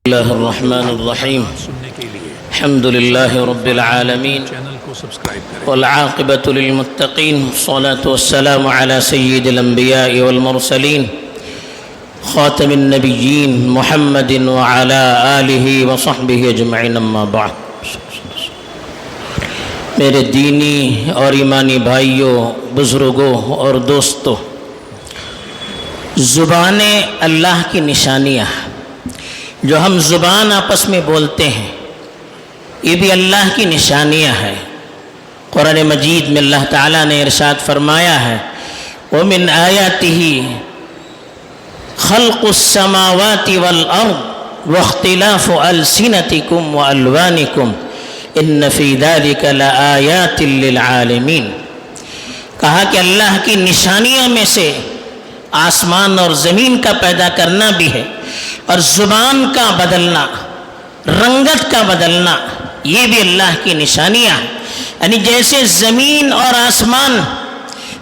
الله الرحمن الرحيم الحمد لله رب العالمين والعاقبة للمتقين والصلاة والسلام على سيد الأنبياء والمرسلين خاتم النبيين محمد وعلى آله وصحبه أجمعين أما بعد میرے دینی اور ایمانی بھائیوں، بزرگوں اور دوستوں، زبانیں اللہ کی نشانیاں جو ہم زبان آپس میں بولتے ہیں، یہ بھی اللہ کی نشانیاں ہیں۔ قرآن مجید میں اللہ تعالیٰ نے ارشاد فرمایا ہے وَمِنْ آيَاتِهِ خَلْقُ السَّمَاوَاتِ وَالْأَرْضِ وَاخْتِلَافُ أَلْسِنَتِكُمْ وَأَلْوَانِكُمْ إِنَّ فِي ذَلِكَ لَآيَاتٍ لِلْعَالِمِينَ۔ کہا کہ اللہ کی نشانیوں میں سے آسمان اور زمین کا پیدا کرنا بھی ہے، اور زبان کا بدلنا، رنگت کا بدلنا، یہ بھی اللہ کی نشانیاں ہیں۔ یعنی جیسے زمین اور آسمان،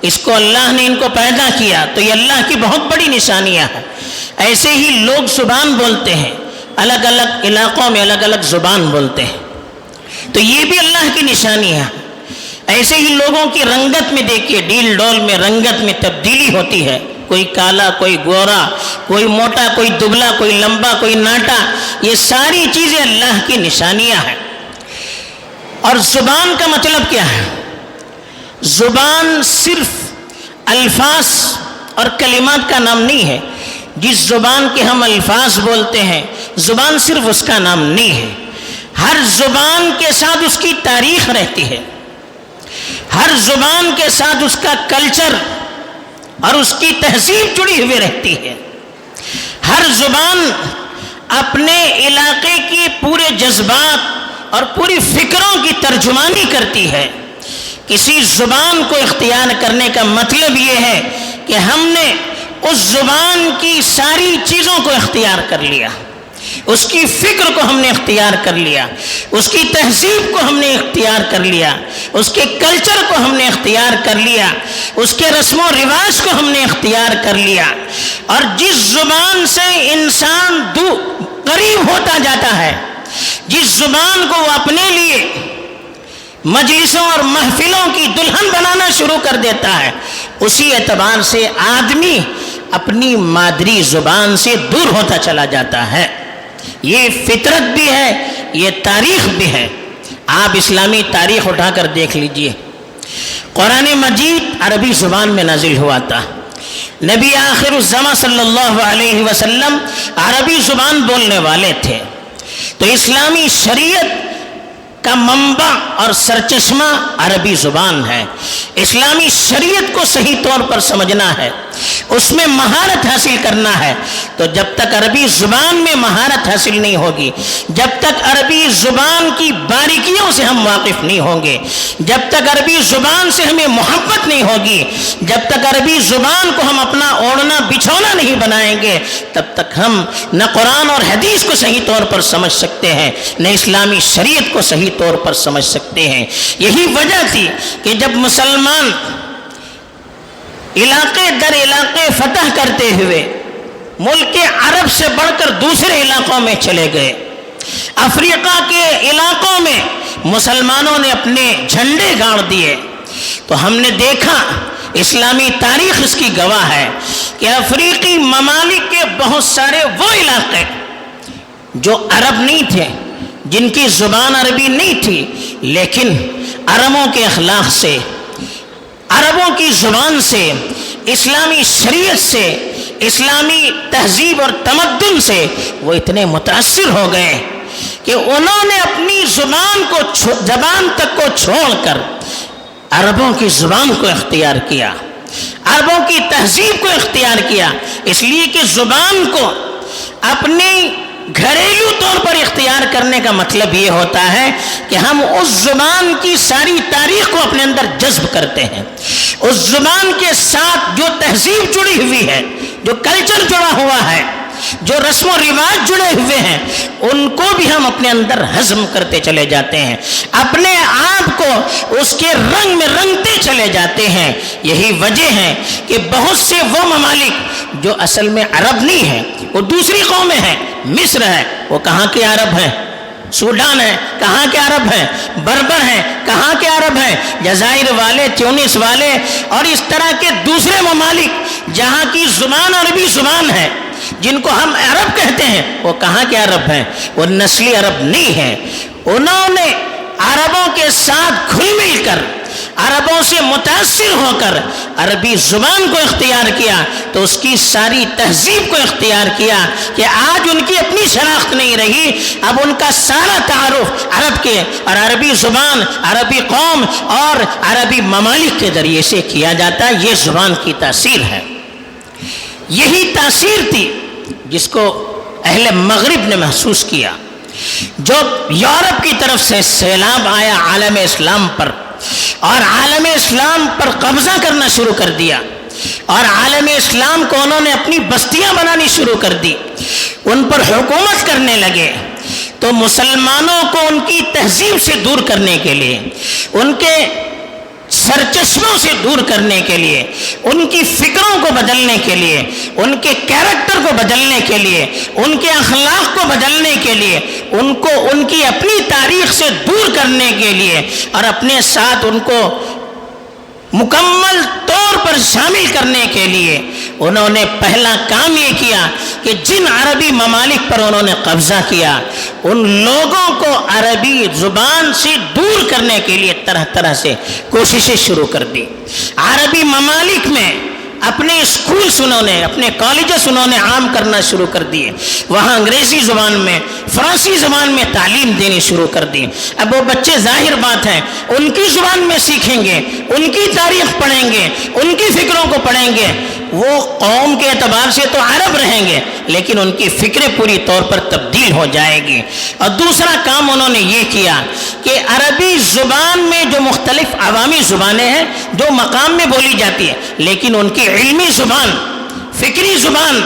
اس کو اللہ نے ان کو پیدا کیا تو یہ اللہ کی بہت بڑی نشانیاں ہیں۔ ایسے ہی لوگ زبان بولتے ہیں، الگ الگ علاقوں میں الگ الگ زبان بولتے ہیں، تو یہ بھی اللہ کی نشانیاں ہیں۔ ایسے ہی لوگوں کی رنگت میں دیکھیے، ڈیل ڈول میں رنگت میں تبدیلی ہوتی ہے، کوئی کالا، کوئی گورا، کوئی موٹا، کوئی دبلا، کوئی لمبا، کوئی ناٹا، یہ ساری چیزیں اللہ کی نشانیاں ہیں۔ اور زبان کا مطلب کیا ہے؟ زبان صرف الفاظ اور کلمات کا نام نہیں ہے۔ جس زبان کے ہم الفاظ بولتے ہیں، زبان صرف اس کا نام نہیں ہے۔ ہر زبان کے ساتھ اس کی تاریخ رہتی ہے، ہر زبان کے ساتھ اس کا کلچر اور اس کی تہذیب جڑی ہوئی رہتی ہے۔ ہر زبان اپنے علاقے کی پورے جذبات اور پوری فکروں کی ترجمانی کرتی ہے۔ کسی زبان کو اختیار کرنے کا مطلب یہ ہے کہ ہم نے اس زبان کی ساری چیزوں کو اختیار کر لیا، اس کی فکر کو ہم نے اختیار کر لیا، اس کی تہذیب کو ہم نے اختیار کر لیا، اس کے کلچر کو ہم نے اختیار کر لیا، اس کے رسم و رواج کو ہم نے اختیار کر لیا۔ اور جس زبان سے انسان قریب ہوتا جاتا ہے، جس زبان کو وہ اپنے لیے مجلسوں اور محفلوں کی دلہن بنانا شروع کر دیتا ہے، اسی اعتبار سے آدمی اپنی مادری زبان سے دور ہوتا چلا جاتا ہے۔ یہ فطرت بھی ہے، یہ تاریخ بھی ہے۔ آپ اسلامی تاریخ اٹھا کر دیکھ لیجئے، قرآن مجید عربی زبان میں نازل ہوا تھا، نبی آخر الزمان صلی اللہ علیہ وسلم عربی زبان بولنے والے تھے، تو اسلامی شریعت کا منبع اور سرچشمہ عربی زبان ہے۔ اسلامی شریعت کو صحیح طور پر سمجھنا ہے، اس میں مہارت حاصل کرنا ہے، تو جب تک عربی زبان میں مہارت حاصل نہیں ہوگی، جب تک عربی زبان کی باریکیوں سے ہم واقف نہیں ہوں گے، جب تک عربی زبان سے ہمیں محبت نہیں ہوگی، جب تک عربی زبان کو ہم اپنا اوڑھنا بچھونا نہیں بنائیں گے، تب تک ہم نہ قرآن اور حدیث کو صحیح طور پر سمجھ سکتے ہیں، نہ اسلامی شریعت کو صحیح طور پر سمجھ سکتے ہیں۔ یہی وجہ تھی کہ جب مسلمان علاقے در علاقے فتح کرتے ہوئے ملک عرب سے بڑھ کر دوسرے علاقوں میں چلے گئے، افریقہ کے علاقوں میں مسلمانوں نے اپنے جھنڈے گاڑ دیے، تو ہم نے دیکھا، اسلامی تاریخ اس کی گواہ ہے کہ افریقی ممالک کے بہت سارے وہ علاقے جو عرب نہیں تھے، جن کی زبان عربی نہیں تھی، لیکن عربوں کے اخلاق سے، عربوں کی زبان سے، اسلامی شریعت سے، اسلامی تہذیب اور تمدن سے وہ اتنے متاثر ہو گئے کہ انہوں نے اپنی زبان تک کو چھوڑ کر عربوں کی زبان کو اختیار کیا، عربوں کی تہذیب کو اختیار کیا، اس لیے کہ زبان کو اپنی گھریلو طور پر اختیار کرنے کا مطلب یہ ہوتا ہے کہ ہم اس زبان کی ساری تاریخ کو اپنے اندر جذب کرتے ہیں، اس زبان کے ساتھ جو تہذیب جڑی ہوئی ہے، جو کلچر جڑا ہوا ہے، جو رسم و رواج جڑے ہوئے ہیں ان کو بھی ہم اپنے اندر ہضم کرتے چلے جاتے ہیں، اپنے آپ کو اس کے رنگ میں رنگتے چلے جاتے ہیں۔ یہی وجہ ہے کہ بہت سے وہ ممالک جو اصل میں عرب نہیں ہیں، وہ دوسری قومیں ہیں، مصر ہے، وہ کہاں کے عرب ہیں؟ سوڈان ہے، کہاں کے عرب ہیں؟ بربر ہیں، کہاں کے عرب ہیں؟ جزائر والے، تیونس والے اور اس طرح کے دوسرے ممالک جہاں کی زبان عربی زبان ہے، جن کو ہم عرب کہتے ہیں، وہ کہاں کے عرب ہیں؟ وہ نسلی عرب نہیں ہیں۔ انہوں نے عربوں کے ساتھ گھل مل کر، عربوں سے متاثر ہو کر عربی زبان کو اختیار کیا، تو اس کی ساری تہذیب کو اختیار کیا کہ آج ان کی اپنی شناخت نہیں رہی، اب ان کا سارا تعارف عرب کے اور عربی زبان، عربی قوم اور عربی ممالک کے ذریعے سے کیا جاتا ہے۔ یہ زبان کی تاثیر ہے۔ یہی تاثیر تھی جس کو اہل مغرب نے محسوس کیا۔ جو یورپ کی طرف سے سیلاب آیا عالم اسلام پر اور عالم اسلام پر قبضہ کرنا شروع کر دیا، اور عالم اسلام کو انہوں نے اپنی بستیاں بنانی شروع کر دی، ان پر حکومت کرنے لگے، تو مسلمانوں کو ان کی تہذیب سے دور کرنے کے لیے، ان کے سرچشموں سے دور کرنے کے لیے، ان کی فکروں کو بدلنے کے لیے، ان کے کیریکٹر کو بدلنے کے لیے، ان کے اخلاق کو بدلنے کے لیے، ان کو ان کی اپنی تاریخ سے دور کرنے کے لیے اور اپنے ساتھ ان کو مکمل طور پر شامل کرنے کے لیے انہوں نے پہلا کام یہ کیا کہ جن عربی ممالک پر انہوں نے قبضہ کیا ان لوگوں کو عربی زبان سے دور کرنے کے لیے طرح طرح سے کوششیں شروع کر دی۔ عربی ممالک میں اپنے اسکولس انہوں نے، اپنے کالجز انہوں نے عام کرنا شروع کر دیے، وہاں انگریزی زبان میں، فرانسی زبان میں تعلیم دینی شروع کر دی۔ اب وہ بچے ظاہر بات ہے ان کی زبان میں سیکھیں گے، ان کی تاریخ پڑھیں گے، ان کی فکروں کو پڑھیں گے، وہ قوم کے اعتبار سے تو عرب رہیں گے لیکن ان کی فکریں پوری طور پر تبدیل ہو جائے گی۔ اور دوسرا کام انہوں نے یہ کیا کہ عربی زبان میں جو مختلف عوامی زبانیں ہیں جو مقام میں بولی جاتی ہے لیکن ان کی علمی زبان، فکری زبان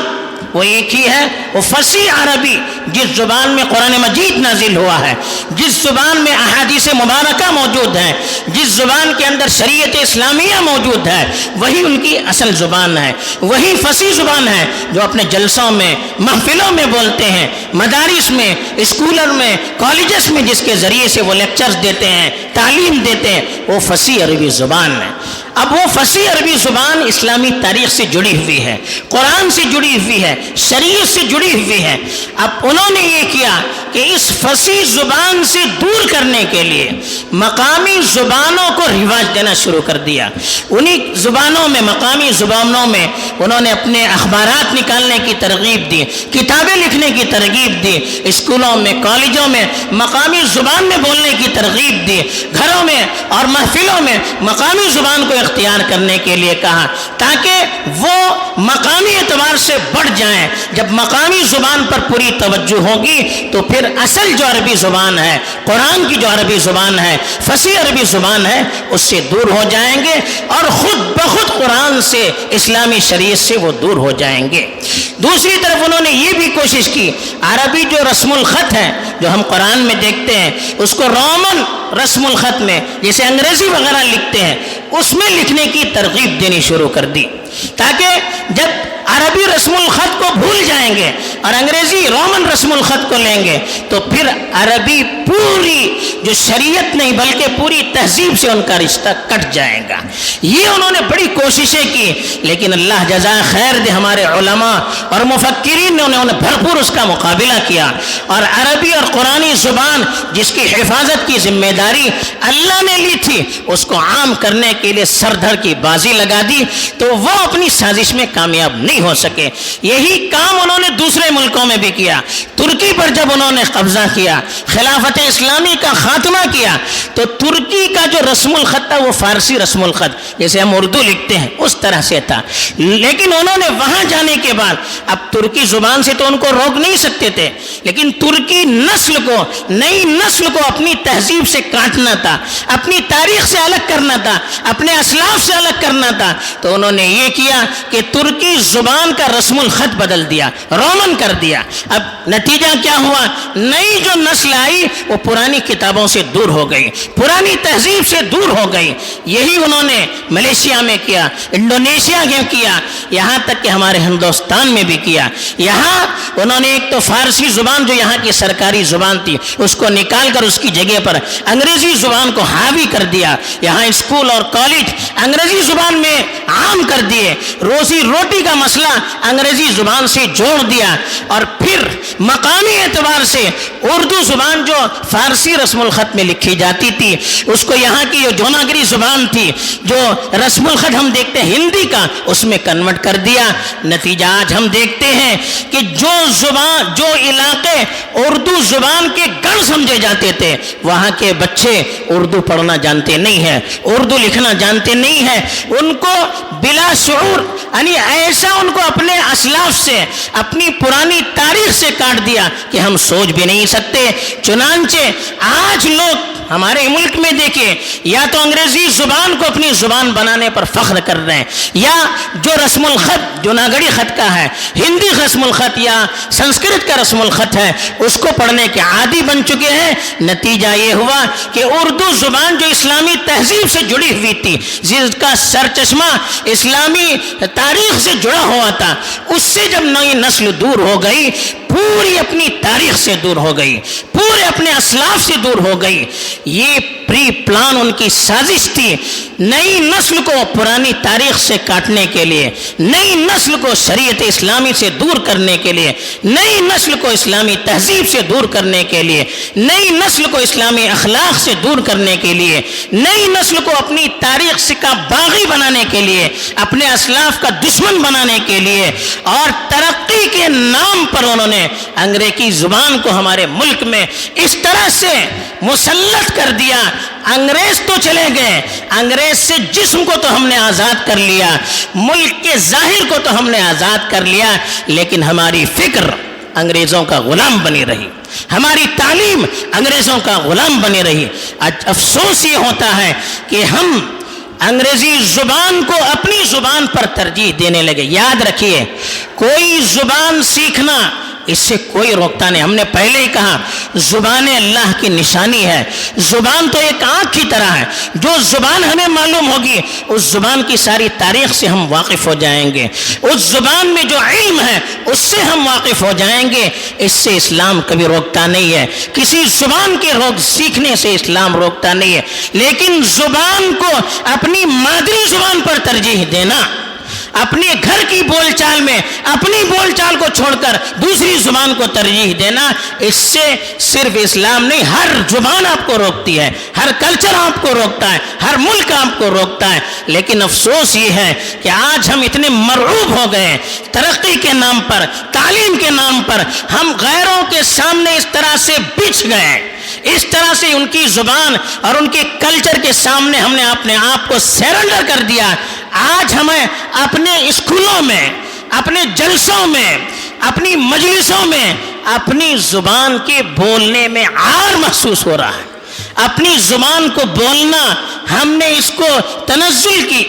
وہ ایک ہی ہے، وہ فصیح عربی، جس زبان میں قرآن مجید نازل ہوا ہے، جس زبان میں احادیث مبارکہ موجود ہیں، جس زبان کے اندر شریعت اسلامیہ موجود ہے، وہی ان کی اصل زبان ہے، وہی فصیح زبان ہے جو اپنے جلسوں میں، محفلوں میں بولتے ہیں، مدارس میں، اسکولوں میں، کالجز میں جس کے ذریعے سے وہ لیکچرز دیتے ہیں، تعلیم دیتے ہیں، وہ فصیح عربی زبان ہے۔ اب وہ فصیح عربی زبان اسلامی تاریخ سے جڑی ہوئی ہے، قرآن سے جڑی ہوئی ہے، شریعت سے جڑی ہوئی ہے۔ اب انہوں نے یہ کیا کہ اس فصیح زبان سے دور کرنے کے لیے مقامی زبانوں کو رواج دینا شروع کر دیا۔ انہی زبانوں میں، مقامی زبانوں میں انہوں نے اپنے اخبارات نکالنے کی ترغیب دی، کتابیں لکھنے کی ترغیب دی، اسکولوں میں، کالجوں میں مقامی زبان میں بولنے کی ترغیب دی، گھروں میں اور محفلوں میں مقامی زبان کو اختیار کرنے کے لیے کہا تاکہ وہ مقامی اعتبار سے بڑھ جائیں۔ جب مقامی زبان پر پوری توجہ ہوگی تو پھر اصل جو عربی زبان ہے، قرآن کی جو عربی زبان ہے، فصیح عربی زبان ہے، اس سے دور ہو جائیں گے اور خود بخود قرآن سے، اسلامی شریعت سے وہ دور ہو جائیں گے۔ دوسری طرف انہوں نے یہ بھی کوشش کی عربی جو رسم الخط ہے جو ہم قرآن میں دیکھتے ہیں اس کو رومن رسم الخط میں جیسے انگریزی وغیرہ لکھتے ہیں اس میں لکھنے کی ترغیب دینی شروع کر دی تاکہ جب عربی رسم الخط کو بھول جائیں گے اور انگریزی رومن رسم الخط کو لیں گے تو پھر عربی پوری جو شریعت نہیں بلکہ پوری تہذیب سے ان کا رشتہ کٹ جائے گا۔ یہ انہوں نے بڑی کوششیں کی لیکن اللہ جزائے خیر دے ہمارے علماء اور مفکرین نے انہوں نے بھرپور اس کا مقابلہ کیا اور عربی اور قرآنی زبان جس کی حفاظت کی ذمہ داری اللہ نے لی تھی اس کو عام کرنے کے لیے سر دھڑ کی بازی لگا دی تو وہ اپنی سازش میں کامیاب نہیں ہو سکے۔ یہی کام انہوں نے دوسرے ملکوں میں بھی کیا۔ ترکی پر جب انہوں نے قبضہ کیا، خلافت اسلامی کا خاتمہ کیا تو ترکی کا جو رسم الخط تھا وہ فارسی رسم الخط جیسے ہم اردو لکھتے ہیں اس طرح سے تھا، لیکن انہوں نے وہاں جانے کے بعد اب ترکی زبان سے تو ان کو روک نہیں سکتے تھے لیکن ترکی نسل کو، نئی نسل کو اپنی تہذیب سے کاٹنا تھا، اپنی تاریخ سے الگ کرنا تھا، اپنے اسلاف سے الگ کرنا تھا تو انہوں نے یہ یہ کیا کہ ترکی زبان کا رسم الخط بدل دیا، رومن کر دیا۔ اب نتیجہ کیا ہوا؟ نئی جو نسل آئی وہ پرانی کتابوں سے دور ہو گئی، پرانی تہذیب سے دور ہو گئی۔ یہی انہوں نے ملیشیا میں کیا، انڈونیشیا میں کیا، یہاں تک کہ ہمارے ہندوستان میں بھی کیا۔ یہاں انہوں نے ایک تو فارسی زبان جو یہاں کی سرکاری زبان تھی اس کو نکال کر اس کی جگہ پر انگریزی زبان کو حاوی کر دیا۔ یہاں اسکول اور کالج انگریزی زبان میں عام کر دیے، روزی روٹی کا مسئلہ انگریزی زبان سے جوڑ دیا، اور پھر مقامی اعتبار سے اردو زبان جو فارسی رسم الخط میں لکھی جاتی تھی اس کو یہاں کی جو دیوناگری زبان تھی جو رسم الخط ہم دیکھتے ہیں ہندی کا اس میں کنورٹ کر دیا۔ نتیجہ آج ہم دیکھتے ہیں کہ جو علاقے اردو زبان کے گڑھ سمجھے جاتے تھے وہاں کے بچے اردو پڑھنا جانتے نہیں ہیں، اردو لکھنا جانتے نہیں ہیں، ان کو بلا شعور یعنی ایسا ان کو اپنے اسلاف سے اپنی پرانی تاریخ سے کاٹ دیا کہ ہم سوچ بھی نہیں سکتے۔ چنانچہ آج لوگ ہمارے ملک میں دیکھیں یا تو انگریزی زبان کو اپنی زبان بنانے پر فخر کر رہے ہیں، یا جو رسم الخط دیوناگری خط کا ہے، ہندی رسم الخط یا سنسکرت کا رسم الخط ہے اس کو پڑھنے کے عادی بن چکے ہیں۔ نتیجہ یہ ہوا کہ اردو زبان جو اسلامی تہذیب سے جڑی ہوئی تھی، جس کا سر چشمہ اسلامی تاریخ سے جڑا ہوا تھا، اس سے جب نئی نسل دور ہو گئی، پوری اپنی تاریخ سے دور ہو گئی، پورے اپنے اسلاف سے دور ہو گئی۔ یہ پری پلان ان کی سازش تھی، نئی نسل کو پرانی تاریخ سے کاٹنے کے لیے، نئی نسل کو شریعت اسلامی سے دور کرنے کے لیے، نئی نسل کو اسلامی تہذیب سے دور کرنے کے لیے، نئی نسل کو اسلامی اخلاق سے دور کرنے کے لیے، نئی نسل کو اپنی تاریخ کا باغی بنانے کے لیے، اپنے اسلاف کا دشمن بنانے کے لیے، اور ترقی کے نام پر انہوں نے انگریزی زبان کو ہمارے ملک میں اس طرح سے مسلط کر دیا۔ انگریز تو چلے گئے، انگریز سے جسم کو تو ہم نے آزاد کر لیا، ملک کے ظاہر کو تو ہم نے آزاد کر لیا، لیکن ہماری فکر انگریزوں کا غلام بنی رہی، ہماری تعلیم انگریزوں کا غلام بنی رہی۔ افسوس یہ ہوتا ہے کہ ہم انگریزی زبان کو اپنی زبان پر ترجیح دینے لگے۔ یاد رکھیے، کوئی زبان سیکھنا اس سے کوئی روکتا نہیں۔ ہم نے پہلے ہی کہا زبان اللہ کی نشانی ہے، زبان تو ایک آنکھ کی طرح ہے، جو زبان ہمیں معلوم ہوگی اس زبان کی ساری تاریخ سے ہم واقف ہو جائیں گے، اس زبان میں جو علم ہے اس سے ہم واقف ہو جائیں گے۔ اس سے اسلام کبھی روکتا نہیں ہے، کسی زبان کے سیکھنے سے اسلام روکتا نہیں ہے، لیکن زبان کو اپنی مادری زبان پر ترجیح دینا، اپنے گھر کی بول چال میں اپنی بول چال کو چھوڑ کر دوسری زبان کو ترجیح دینا، اس سے صرف اسلام نہیں، ہر زبان آپ کو روکتی ہے، ہر کلچر آپ کو روکتا ہے، ہر ملک آپ کو روکتا ہے۔ لیکن افسوس یہ ہے کہ آج ہم اتنے مرعوب ہو گئے، ترقی کے نام پر، تعلیم کے نام پر ہم غیروں کے سامنے اس طرح سے بچھ گئے، اس طرح سے ان کی زبان اور ان کے کلچر کے سامنے ہم نے اپنے آپ کو سرنڈر کر دیا۔ آج ہمیں اپنے اسکولوں میں، اپنے جلسوں میں، اپنی مجلسوں میں اپنی زبان کے بولنے میں عار محسوس ہو رہا ہے۔ اپنی زبان کو بولنا ہم نے اس کو تنزل کی،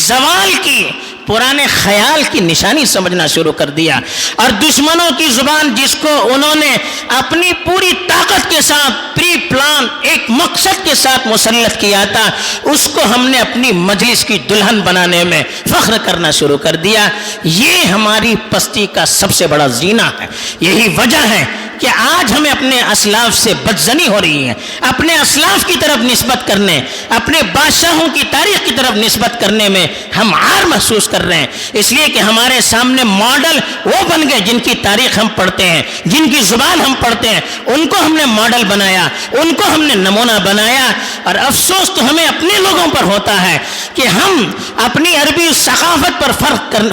زوال کی، پرانے خیال کی نشانی سمجھنا شروع کر دیا، اور دشمنوں کی زبان جس کو انہوں نے اپنی پوری طاقت کے ساتھ پری پلان ایک مقصد کے ساتھ مسلط کیا تھا، اس کو ہم نے اپنی مجلس کی دلہن بنانے میں فخر کرنا شروع کر دیا۔ یہ ہماری پستی کا سب سے بڑا زینہ ہے۔ یہی وجہ ہے کہ آج ہمیں اپنے اسلاف سے بدزنی ہو رہی ہے، اپنے اسلاف کی طرف نسبت کرنے، اپنے بادشاہوں کی تاریخ کی طرف نسبت کرنے میں ہم عار محسوس کر رہے ہیں، اس لیے کہ ہمارے سامنے ماڈل وہ بن گئے جن کی تاریخ ہم پڑھتے ہیں، جن کی زبان ہم پڑھتے ہیں، ان کو ہم نے ماڈل بنایا، ان کو ہم نے نمونہ بنایا۔ اور افسوس تو ہمیں اپنے لوگوں پر ہوتا ہے کہ ہم اپنی عربی ثقافت پر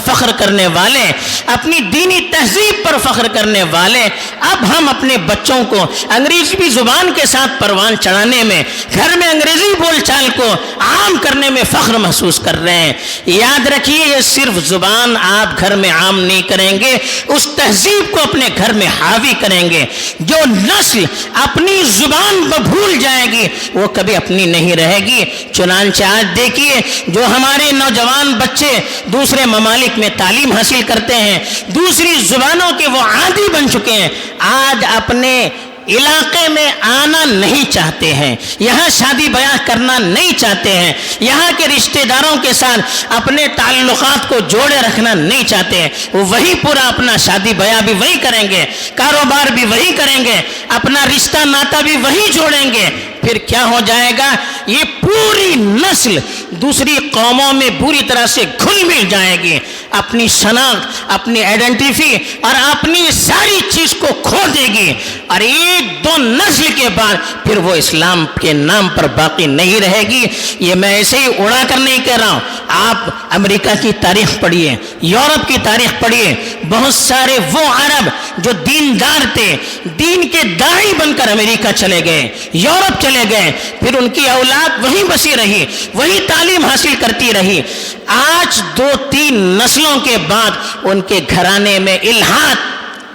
فخر کرنے والے، اپنی دینی تہذیب پر فخر کرنے والے، اب ہم ہم اپنے بچوں کو انگریزی زبان کے ساتھ پروان چڑھانے میں، گھر میں انگریزی بول چال کو عام کرنے میں فخر محسوس کر رہے ہیں۔ یاد رکھیے، یہ صرف زبان آپ گھر میں عام نہیں کریں گے، اس تہذیب کو اپنے گھر میں حاوی کریں گے۔ جو نسل اپنی زبان کو بھول جائے گی وہ کبھی اپنی نہیں رہے گی۔ چنانچہ آج دیکھیے، جو ہمارے نوجوان بچے دوسرے ممالک میں تعلیم حاصل کرتے ہیں، دوسری زبانوں کے وہ عادی بن چکے ہیں، آج اپنے علاقے میں آنا نہیں چاہتے ہیں، یہاں شادی بیاہ کرنا نہیں چاہتے ہیں، یہاں کے رشتہ داروں کے ساتھ اپنے تعلقات کو جوڑے رکھنا نہیں چاہتے ہیں۔ وہ وہی پورا اپنا شادی بیاہ بھی وہی کریں گے، کاروبار بھی وہی کریں گے، اپنا رشتہ ناتا بھی وہی جوڑیں گے۔ پھر کیا ہو جائے گا؟ یہ پوری نسل دوسری قوموں میں بری طرح سے گھل مل جائے گی، اپنی شناخت، اپنی آئیڈینٹیٹی اور اپنی ساری چیز کو کھو دے گی، اور ایک دو نسل کے بعد پھر وہ اسلام کے نام پر باقی نہیں رہے گی۔ یہ میں ایسے ہی اڑا کر نہیں کہہ رہا ہوں، آپ امریکہ کی تاریخ پڑھیے، یورپ کی تاریخ پڑھیے، بہت سارے وہ عرب جو دیندار تھے، دین کے داعی بن کر امریکہ چلے گئے، یورپ چلے گئے، پھر ان کی اولاد وہیں بسی رہی، وہی تعلیم حاصل کرتی رہی۔ آج 2-3 نسلوں کے بعد ان کے گھرانے میں الحاد،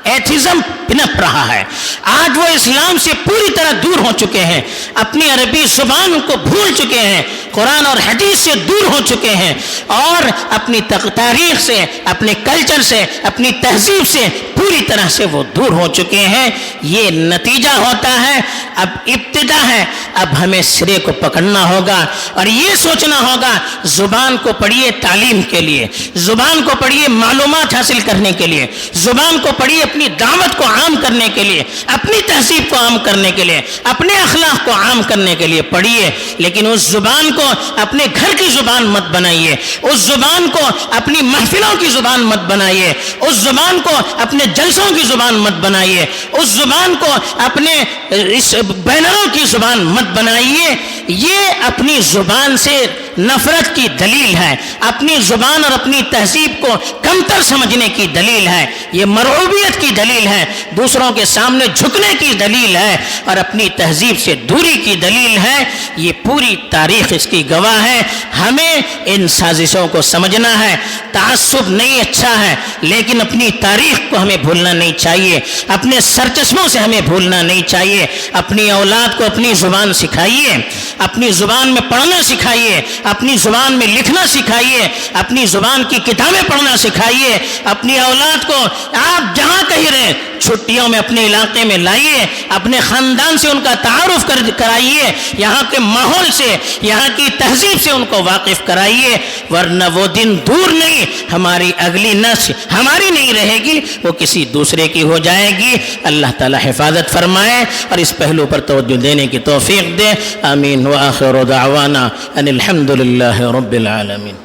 ایتھزم پنپ رہا ہے۔ آج وہ اسلام سے پوری طرح دور ہو چکے ہیں، اپنی عربی زبان کو بھول چکے ہیں، قرآن اور حدیث سے دور ہو چکے ہیں، اور اپنی تاریخ سے، اپنے کلچر سے، اپنی تہذیب سے پوری طرح سے وہ دور ہو چکے ہیں۔ یہ نتیجہ ہوتا ہے، اب ابتدا ہے، اب ہمیں سرے کو پکڑنا ہوگا اور یہ سوچنا ہوگا، زبان کو پڑھیے تعلیم کے لیے، زبان کو پڑھیے معلومات حاصل کرنے کے لیے، زبان کو پڑھیے اپنی دعوت کو عام کرنے کے لیے، اپنی تہذیب کو عام کرنے کے لیے، اپنے اخلاق کو عام کرنے کے لیے پڑھیے، لیکن اس زبان کو اپنے گھر کی زبان مت بنائیے، اس زبان کو اپنی محفلوں کی زبان مت بنائیے، اس زبان کو اپنے جلسوں کی زبان مت بنائیے، اس زبان کو اپنے بینروں کی زبان مت بنائیے۔ یہ اپنی زبان سے نفرت کی دلیل ہے، اپنی زبان اور اپنی تہذیب کو کمتر سمجھنے کی دلیل ہے، یہ مرعوبیت کی دلیل ہے، دوسروں کے سامنے جھکنے کی دلیل ہے، اور اپنی تہذیب سے دوری کی دلیل ہے۔ یہ پوری تاریخ اس کی گواہ ہے۔ ہمیں ان سازشوں کو سمجھنا ہے۔ تعصب نہیں اچھا ہے، لیکن اپنی تاریخ کو ہمیں بھولنا نہیں چاہیے، اپنے سرچشموں سے ہمیں بھولنا نہیں چاہیے۔ اپنی اولاد کو اپنی زبان سکھائیے، اپنی زبان میں پڑھنا سکھائیے، اپنی زبان میں لکھنا سکھائیے، اپنی زبان کی کتابیں پڑھنا سکھائیے۔ اپنی اولاد کو آپ جہاں کہیں رہیں چھٹیوں میں اپنے علاقے میں لائیے، اپنے خاندان سے ان کا تعارف کرائیے، یہاں کے ماحول سے، یہاں کی تہذیب سے ان کو واقف کرائیے، ورنہ وہ دن دور نہیں، ہماری اگلی نسل ہماری نہیں رہے گی، وہ کسی دوسرے کی ہو جائے گی۔ اللہ تعالی حفاظت فرمائے اور اس پہلو پر توجہ دینے کی توفیق دے۔ آمین۔ وآخر دعوانا ان الحمد للہ رب العالمین۔